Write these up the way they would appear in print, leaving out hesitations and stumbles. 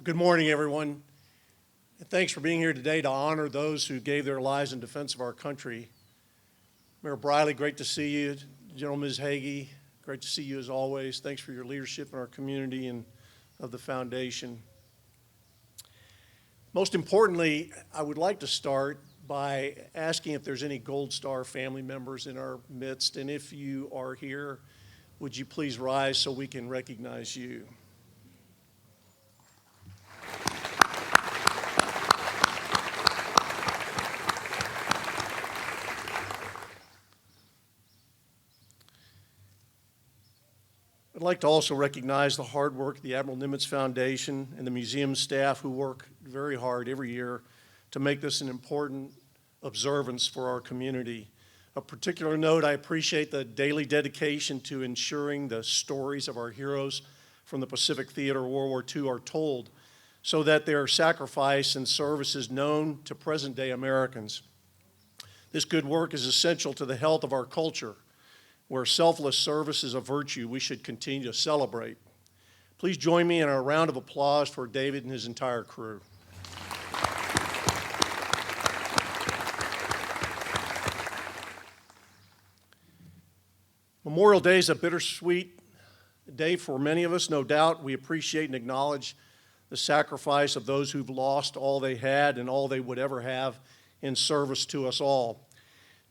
Good morning, everyone. And thanks for being here today to honor those who gave their lives in defense of our country. Mayor Briley, great to see you. General Ms. Hagee, great to see you as always. Thanks for your leadership in our community and of the foundation. Most importantly, I would like to start by asking if there's any Gold Star family members in our midst, and if you are here, would you please rise so we can recognize you? I'd like to also recognize the hard work of the Admiral Nimitz Foundation and the museum staff who work very hard every year to make this an important observance for our community. Of particular note, I appreciate the daily dedication to ensuring the stories of our heroes from the Pacific Theater of World War II are told so that their sacrifice and service is known to present-day Americans. This good work is essential to the health of our culture, where selfless service is a virtue we should continue to celebrate. Please join me in a round of applause for David and his entire crew. Memorial Day is a bittersweet day for many of us, no doubt. We appreciate and acknowledge the sacrifice of those who've lost all they had and all they would ever have in service to us all.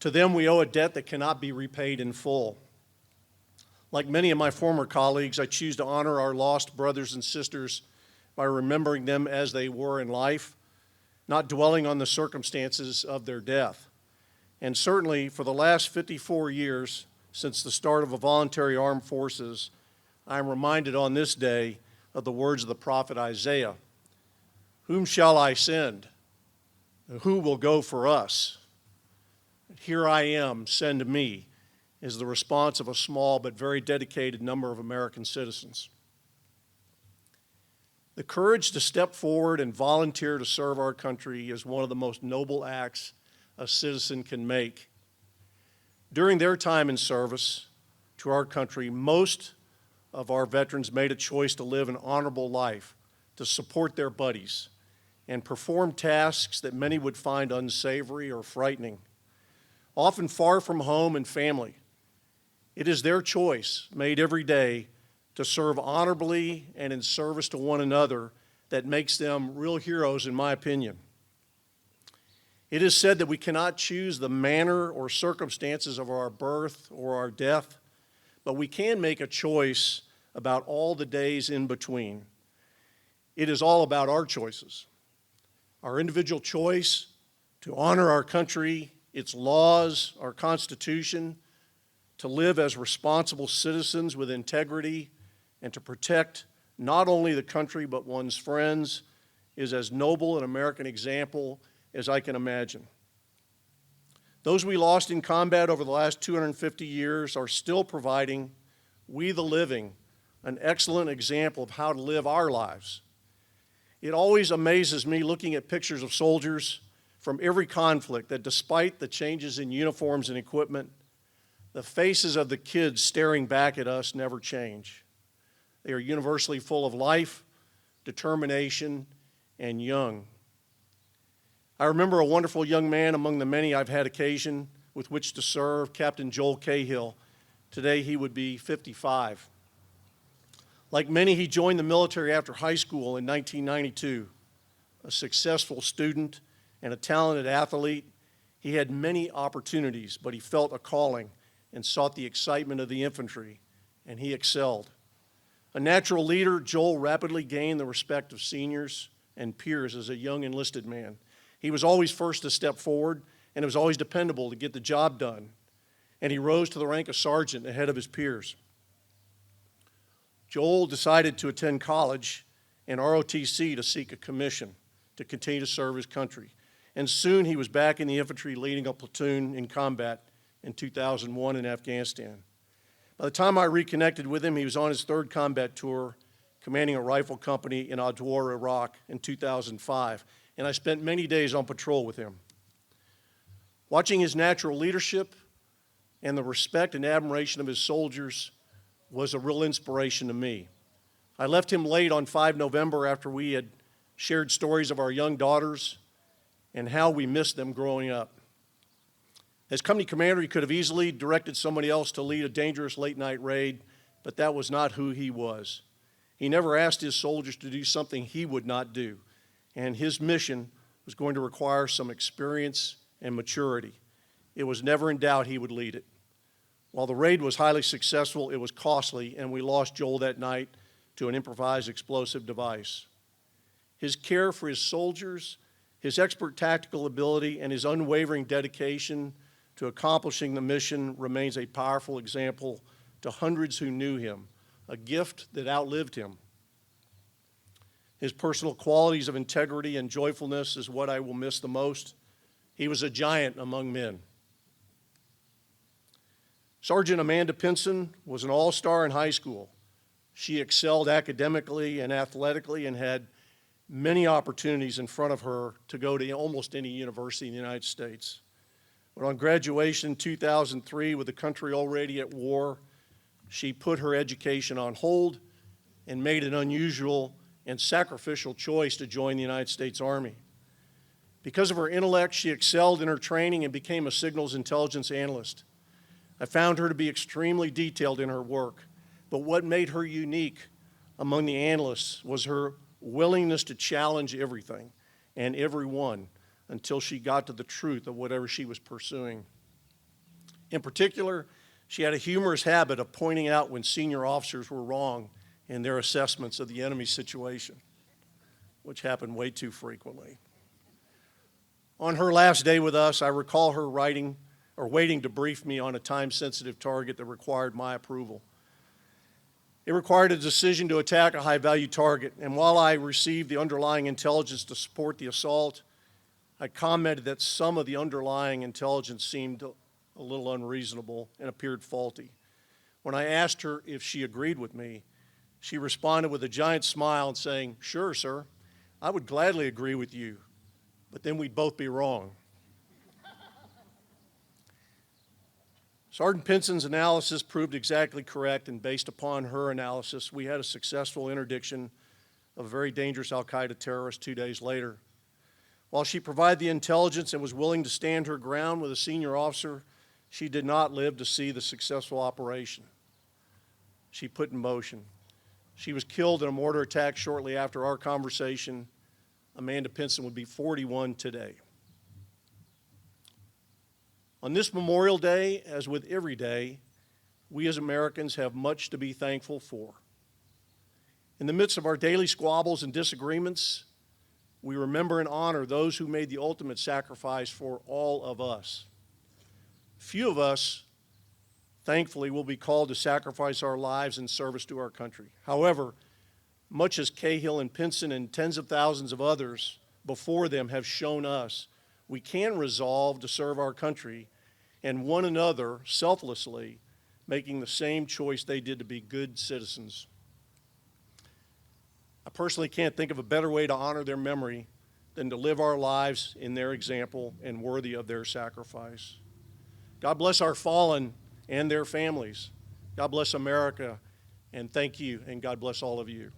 To them, we owe a debt that cannot be repaid in full. Like many of my former colleagues, I choose to honor our lost brothers and sisters by remembering them as they were in life, not dwelling on the circumstances of their death. And certainly, for the last 54 years, since the start of the voluntary armed forces, I am reminded on this day of the words of the prophet Isaiah, "Whom shall I send? Who will go for us? Here I am, send me," is the response of a small but very dedicated number of American citizens. The courage to step forward and volunteer to serve our country is one of the most noble acts a citizen can make. During their time in service to our country, most of our veterans made a choice to live an honorable life, to support their buddies, and perform tasks that many would find unsavory or frightening. Often far from home and family, it is their choice, made every day, to serve honorably and in service to one another that makes them real heroes, in my opinion. It is said that we cannot choose the manner or circumstances of our birth or our death, but we can make a choice about all the days in between. It is all about our choices. Our individual choice to honor our country, its laws, our Constitution, to live as responsible citizens with integrity, and to protect not only the country but one's friends is as noble an American example as I can imagine. Those we lost in combat over the last 250 years are still providing, we the living, an excellent example of how to live our lives. It always amazes me looking at pictures of soldiers from every conflict that despite the changes in uniforms and equipment, the faces of the kids staring back at us never change. They are universally full of life, determination, and young. I remember a wonderful young man among the many I've had occasion with which to serve, Captain Joel Cahill. Today he would be 55. Like many, he joined the military after high school in 1992. A successful student and a talented athlete, he had many opportunities, but he felt a calling and sought the excitement of the infantry, and he excelled. A natural leader, Joel rapidly gained the respect of seniors and peers as a young enlisted man. He was always first to step forward, and it was always dependable to get the job done. And he rose to the rank of sergeant ahead of his peers. Joel decided to attend college and ROTC to seek a commission to continue to serve his country. And soon he was back in the infantry leading a platoon in combat in 2001 in Afghanistan. By the time I reconnected with him, he was on his third combat tour, commanding a rifle company in Adwar, Iraq in 2005. And I spent many days on patrol with him. Watching his natural leadership and the respect and admiration of his soldiers was a real inspiration to me. I left him late on 5 November after we had shared stories of our young daughters, and how we missed them growing up. As company commander, he could have easily directed somebody else to lead a dangerous late-night raid, but that was not who he was. He never asked his soldiers to do something he would not do, and his mission was going to require some experience and maturity. It was never in doubt he would lead it. While the raid was highly successful, it was costly, and we lost Joel that night to an improvised explosive device. His care for his soldiers, his expert tactical ability, and his unwavering dedication to accomplishing the mission remains a powerful example to hundreds who knew him, a gift that outlived him. His personal qualities of integrity and joyfulness is what I will miss the most. He was a giant among men. Sergeant Amanda Pinson was an all-star in high school. She excelled academically and athletically and had many opportunities in front of her to go to almost any university in the United States. But on graduation in 2003, with the country already at war, she put her education on hold and made an unusual and sacrificial choice to join the United States Army. Because of her intellect, she excelled in her training and became a signals intelligence analyst. I found her to be extremely detailed in her work, but what made her unique among the analysts was her willingness to challenge everything and everyone until she got to the truth of whatever she was pursuing. In particular, she had a humorous habit of pointing out when senior officers were wrong in their assessments of the enemy situation, which happened way too frequently. On her last day with us, I recall her waiting to brief me on a time-sensitive target that required my approval. It required a decision to attack a high-value target, and while I received the underlying intelligence to support the assault, I commented that some of the underlying intelligence seemed a little unreasonable and appeared faulty. When I asked her if she agreed with me, she responded with a giant smile and saying, "Sure, sir, I would gladly agree with you, but then we'd both be wrong." Sergeant Pinson's analysis proved exactly correct, and based upon her analysis, we had a successful interdiction of a very dangerous al-Qaeda terrorist 2 days later. While she provided the intelligence and was willing to stand her ground with a senior officer, she did not live to see the successful operation she put in motion. She was killed in a mortar attack shortly after our conversation. Amanda Pinson would be 41 today. On this Memorial Day, as with every day, we as Americans have much to be thankful for. In the midst of our daily squabbles and disagreements, we remember and honor those who made the ultimate sacrifice for all of us. Few of us, thankfully, will be called to sacrifice our lives in service to our country. However, much as Cahill and Pinson and tens of thousands of others before them have shown us, we can resolve to serve our country and one another selflessly, making the same choice they did to be good citizens. I personally can't think of a better way to honor their memory than to live our lives in their example and worthy of their sacrifice. God bless our fallen and their families. God bless America, and thank you, and God bless all of you.